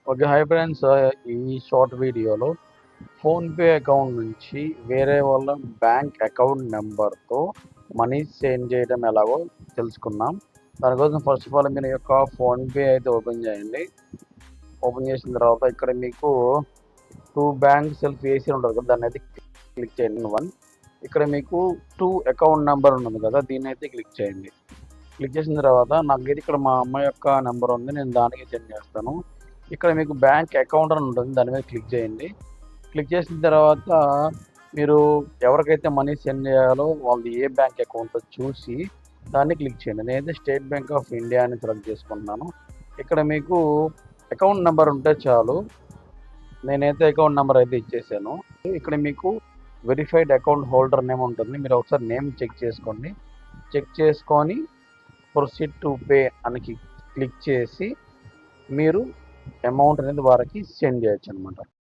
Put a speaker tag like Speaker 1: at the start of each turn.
Speaker 1: Okay. Hi friends. ఈ short వీడియోలో PhonePe account నుంచి వేరే వాళ్ళ బ్యాంక్ అకౌంట్ నంబర్‌తో మనీ సెండ్ చేయడం ఎలాగో తెలుసుకుందాం. దానికోసం ఫస్ట్ ఆఫ్ ఆల్ మీరు యొక్క ఫోన్‌పే అయితే ఓపెన్ చేయండి. ఓపెన్ చేసిన తర్వాత ఇక్కడ మీకు 2 బ్యాంక్ సెల్ఫ్ ఏసీ ఉంటుంది కదా! దాన్నైతే క్లిక్ చేయండి. 1 ఇక్కడ మీకు 2 అకౌంట్ నంబర్ ఉంటుంది కదా! దీన్నైతే క్లిక్ చేయండి. క్లిక్ చేసిన తర్వాత నాకైతే ఇక్కడ మా అమ్మ యొక్క నెంబర్ ఉంది. నేను దానికి సెండ్ చేస్తాను. ఇక్కడ మీకు బ్యాంక్ అకౌంట్ అని ఉంటుంది. దాని మీద క్లిక్ చేయండి. క్లిక్ చేసిన తర్వాత మీరు ఎవరికైతే మనీ సెండ్ చేయాలో వాళ్ళది ఏ బ్యాంక్ అకౌంటో చూసి దాన్ని క్లిక్ చేయండి. నేనైతే స్టేట్ బ్యాంక్ ఆఫ్ ఇండియా అని సెలెక్ట్ చేసుకుంటున్నాను. ఇక్కడ మీకు అకౌంట్ నెంబర్ ఉంటే చాలు. నేనైతే అకౌంట్ నెంబర్ అయితే ఇచ్చేసాను. ఇక్కడ మీకు వెరిఫైడ్ అకౌంట్ హోల్డర్ నేమ్ ఉంటుంది. మీరు ఒకసారి నేమ్ చెక్ చేసుకోండి. చెక్ చేసుకొని ప్రొసీడ్ టు పే అని క్లిక్ చేసి మీరు అమౌంట్ అనేది వారికి సెండ్ చేయొచ్చు అనమాట.